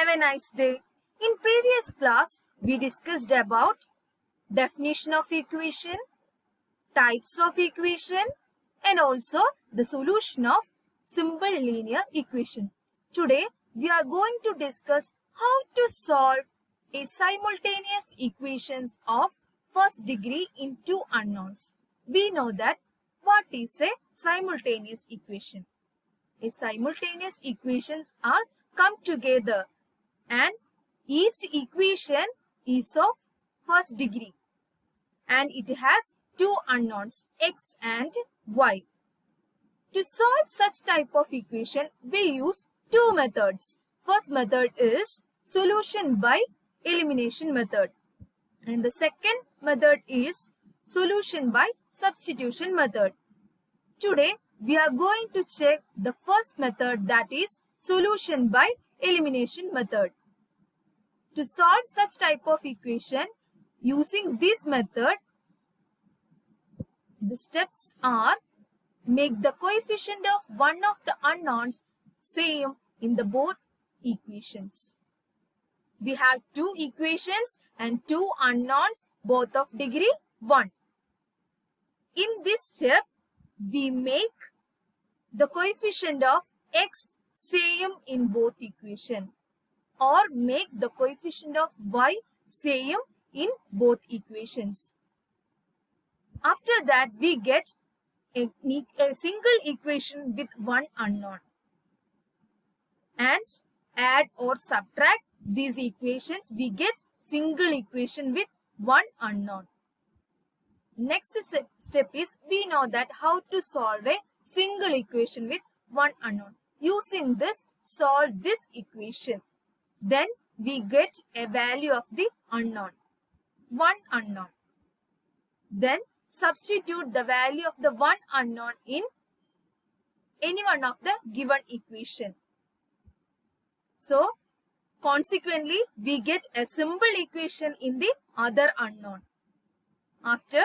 Have a nice day. In previous class, we discussed about definition of equation, types of equation, and also the solution of simple linear equation. Today, we are going to discuss how to solve a simultaneous equations of first degree in two unknowns. We know that what is a simultaneous equation. A simultaneous equations are come together and each equation is of first degree and it has two unknowns x and y. To solve such type of equation, we use two methods. First method is solution by elimination method and the second method is solution by substitution method. Today, we are going to check the first method, that is solution by elimination method. To solve such type of equation using this method, the steps are: make the coefficient of one of the unknowns same in the both equations. We have two equations and two unknowns, both of degree 1. In this step, we make the coefficient of x same in both equation or make the coefficient of y same in both equations. After that, we get a single equation with one unknown and add or subtract these equations, we get single equation with one unknown. Next step is, we know that how to solve a single equation with one unknown. Using this, solve this equation. Then we get a value of the unknown, one unknown. Then substitute the value of the one unknown in any one of the given equation. So, consequently, we get a simple equation in the other unknown. After,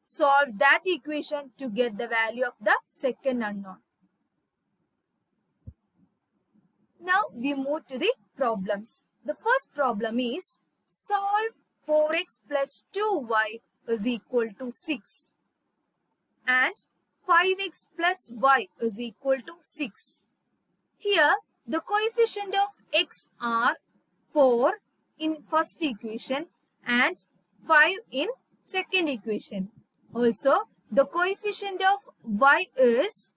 solve that equation to get the value of the second unknown. Now, we move to the problems. The first problem is, solve 4x plus 2y is equal to 6 and 5x plus y is equal to 6. Here, the coefficient of x are 4 in first equation and 5 in second equation. Also, the coefficient of y is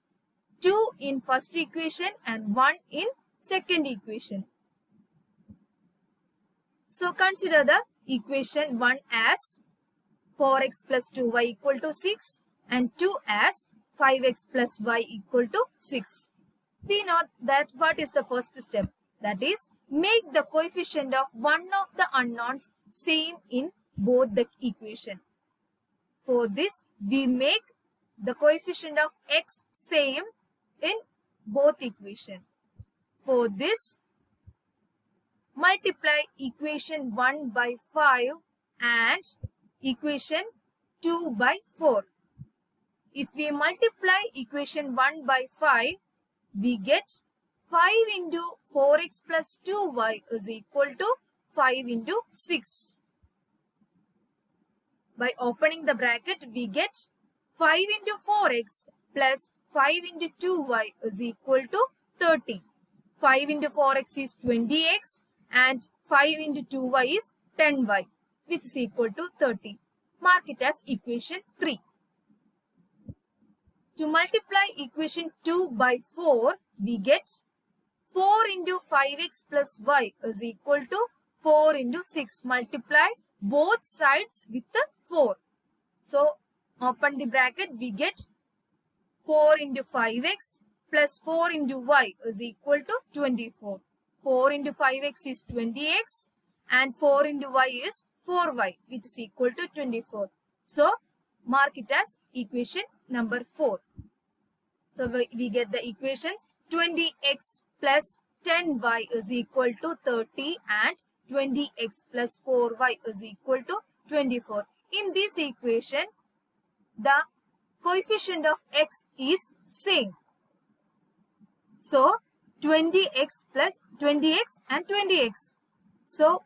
2 in first equation and 1 in second equation. So, consider the equation 1 as 4x plus 2y equal to 6 and 2 as 5x plus y equal to 6. We know that what is the first step? That is, make the coefficient of one of the unknowns same in both the equation. For this, we make the coefficient of x same in both equation. For this, multiply equation 1 by 5 and equation 2 by 4. If we multiply equation 1 by 5, we get 5 into 4x plus 2y is equal to 5 into 6. By opening the bracket, we get 5 into 4x plus 5 into 2y is equal to 30. 5 into 4x is 20x and 5 into 2y is 10y, which is equal to 30. Mark it as equation 3. To multiply equation 2 by 4, we get 4 into 5x plus y is equal to 4 into 6. Multiply both sides with the 4. So, open the bracket, we get 4 into 5x plus 4 into y is equal to 24. 4 into 5x is 20x and 4 into y is 4y, which is equal to 24. So, mark it as equation number 4. So, we get the equations 20x plus 10y is equal to 30 and 20x plus 4y is equal to 24. In this equation, the coefficient of x is same. So, 20x plus 20x and 20x. So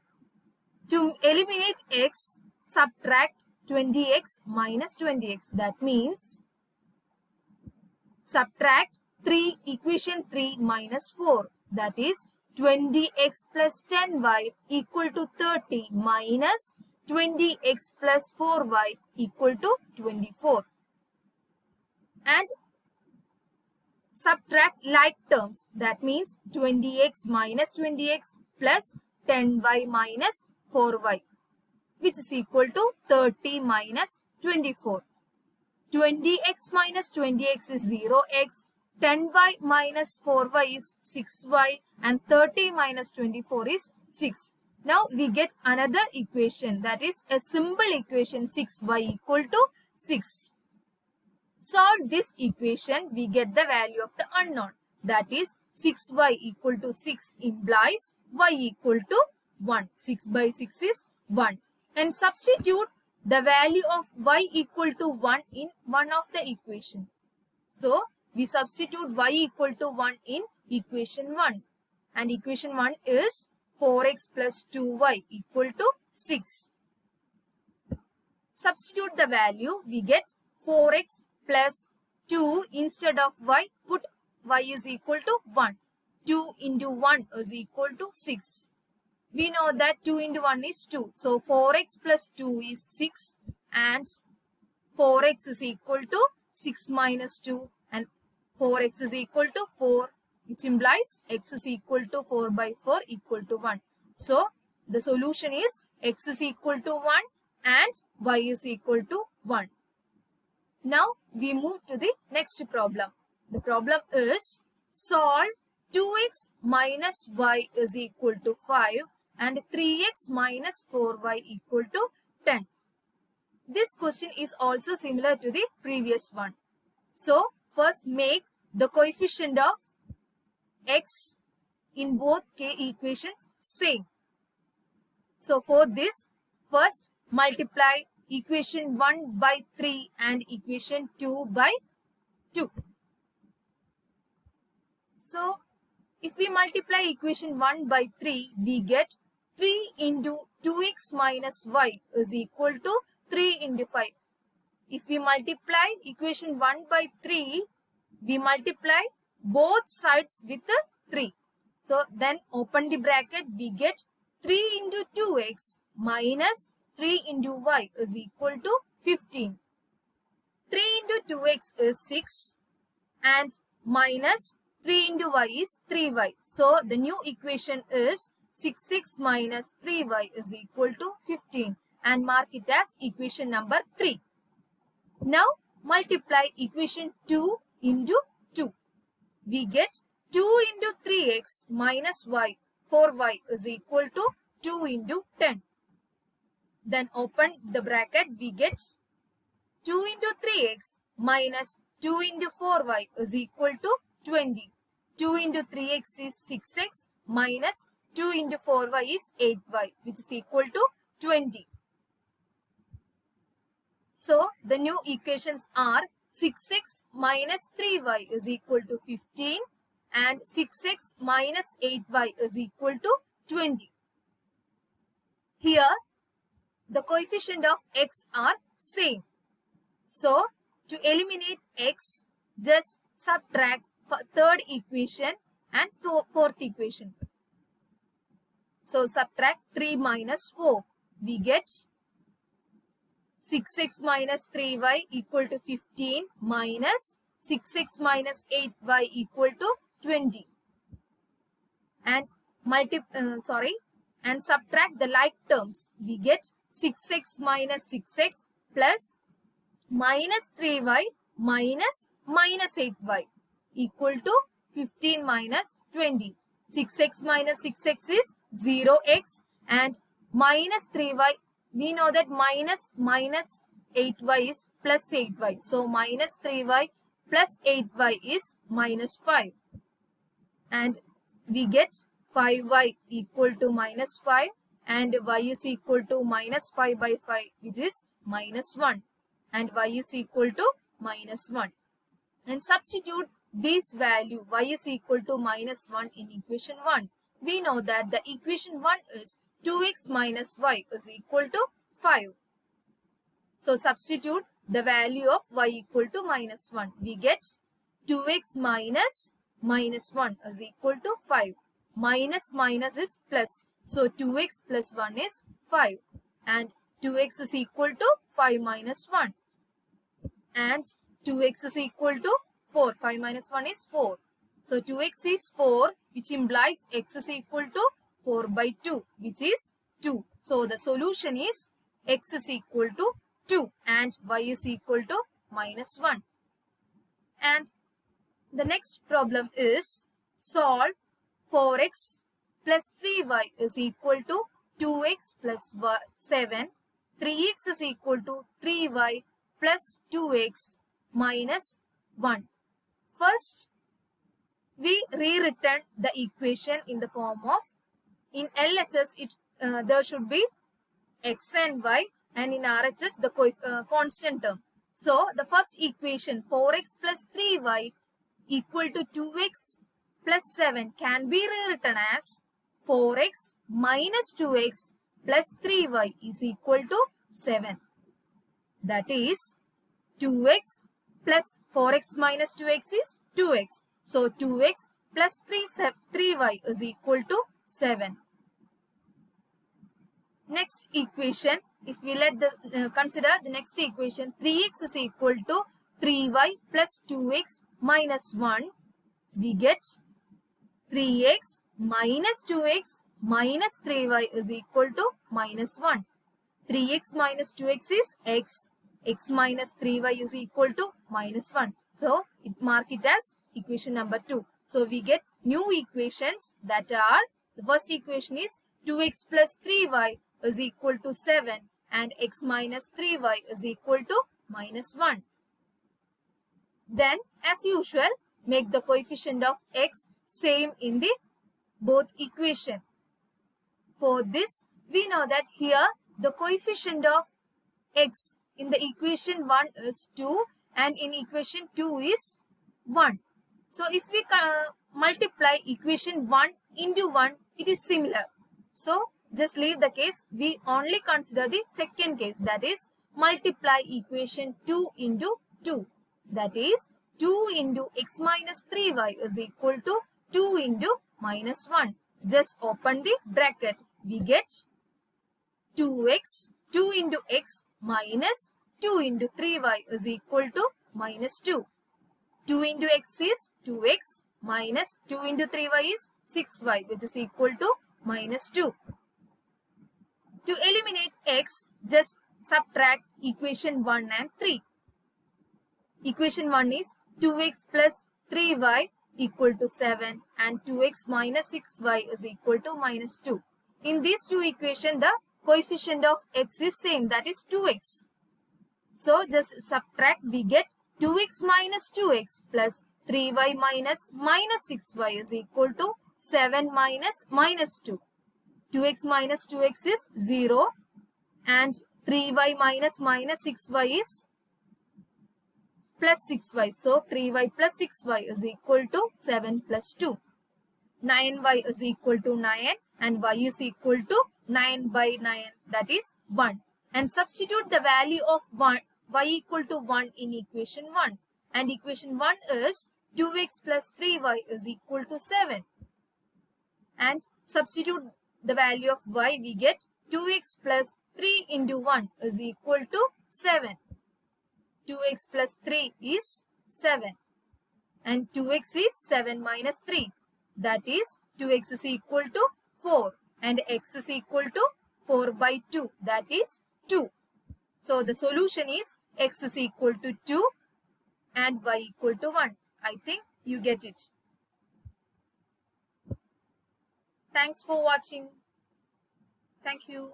to eliminate x, subtract 20x minus 20x. That means subtract equation 3 minus 4. That is 20x plus 10y equal to 30 minus 20x plus 4y equal to 24. And subtract like terms. That means 20x minus 20x plus 10y minus 4y, which is equal to 30 minus 24. 20x minus 20x is 0x, 10y minus 4y is 6y, and 30 minus 24 is 6. Now we get another equation, that is a simple equation, 6y equal to 6. Solve this equation, we get the value of the unknown, that is 6y equal to 6 implies y equal to 1. 6 by 6 is 1. And substitute the value of y equal to 1 in one of the equation. So we substitute y equal to 1 in equation 1. And equation 1 is 4x plus 2y equal to 6. Substitute the value, we get 4x plus 2 instead of y, put y is equal to 1. 2 into 1 is equal to 6. We know that 2 into 1 is 2. So 4x plus 2 is 6 and 4x is equal to 6 minus 2 and 4x is equal to 4, which implies x is equal to 4 by 4 equal to 1. So the solution is x is equal to 1 and y is equal to 1. Now we move to the next problem. The problem is solve 2x minus y is equal to 5 and 3x minus 4y equal to 10. This question is also similar to the previous one. So first make the coefficient of x in both k equations same. So for this, first multiply equation 1 by 3 and equation 2 by 2. So if we multiply equation 1 by 3, we get 3 into 2x minus y is equal to 3 into 5. If we multiply equation 1 by 3, we multiply both sides with 3. So then open the bracket, we get 3 into 2x minus 3 into y is equal to 15. 3 into 2x is 6 and minus 3 into y is 3y. So the new equation is 6x minus 3y is equal to 15 and mark it as equation number 3. Now multiply equation 2 into 2. We get 2 into 3x minus y 4y is equal to 2 into 10. Then open the bracket, we get 2 into 3x minus 2 into 4y is equal to 20. 2 into 3x is 6x minus 2 into 4y is 8y, which is equal to 20. So the new equations are 6x minus 3y is equal to 15 and 6x minus 8y is equal to 20. Here the coefficient of x are same. So to eliminate x, just subtract third equation and fourth equation. So subtract 3 minus 4. We get 6x minus 3y equal to 15 minus 6x minus 8y equal to 20. And and subtract the like terms. We get 6x minus 6x plus minus 3y minus 8y equal to 15 minus 20. 6x minus 6x is 0x and minus 3y, we know that minus 8y is plus 8y. So minus 3y plus 8y is minus 5. And we get 5y equal to minus 5 and y is equal to minus 5 by 5, which is minus 1. And y is equal to minus 1. And substitute this value y is equal to minus 1 in equation 1. We know that the equation 1 is 2x minus y is equal to 5. So substitute the value of y equal to minus 1. We get 2x minus minus 1 is equal to 5. Minus minus is plus. So 2x plus 1 is 5. And 2x is equal to 5 minus 1. And 2x is equal to 4. 5 minus 1 is 4. So 2x is 4, which implies x is equal to 4 by 2, which is 2. So the solution is x is equal to 2 and y is equal to minus 1. And the next problem is solve 4x plus 3y is equal to 2x plus 7. 3x is equal to 3y plus 2x minus 1. First, we rewritten the equation in the form of, in LHS there should be x and y, and in RHS the constant term. So the first equation 4x plus 3y equal to 2x plus 7 can be rewritten as 4x minus 2x plus 3y is equal to 7. That is 2x plus 4x minus 2x is 2x. So 2x plus 3y is equal to 7. Next equation, if we consider the next equation, 3x is equal to 3y plus 2x minus 1. We get 3x minus 2x minus 3y is equal to minus 1. 3x minus 2x is x. X minus 3y is equal to minus 1. So, mark it as equation number 2. So, we get new equations that are, the first equation is 2x plus 3y is equal to 7 and x minus 3y is equal to minus 1. Then, as usual, make the coefficient of x same in the both equation. For this, we know that here the coefficient of x in the equation 1 is 2 and in equation 2 is 1. So, if we multiply equation 1 into 1, it is similar. So, just leave the case. We only consider the second case, that is multiply equation 2 into 2. That is 2 into x minus 3y is equal to 2 into minus 1. Just open the bracket. We get 2x, 2 into x minus 2 into 3y is equal to minus 2. 2 into x is 2x minus 2 into 3y is 6y, which is equal to minus 2. To eliminate x, just subtract equation 1 and 3. Equation 1 is 2x plus 3y equal to 7 and 2x minus 6y is equal to minus 2. In these two equations, the coefficient of x is same, that is 2x. So, just subtract, we get 2x minus 2x plus 3y minus 6y is equal to 7 minus 2. 2x minus 2x is 0 and 3y minus 6y is plus 6y. So, 3y plus 6y is equal to 7 plus 2. 9y is equal to 9 and y is equal to 9 by 9, that is 1. And substitute the value of y equal to 1 in equation 1. And equation 1 is 2x plus 3y is equal to 7. And substitute the value of y, we get 2x plus 3 into 1 is equal to 7. 2x plus 3 is 7. And 2x is 7 minus 3. That is 2x is equal to 4. And x is equal to 4 by 2. That is 2. So the solution is x is equal to 2 and y equal to 1. I think you get it. Thanks for watching. Thank you.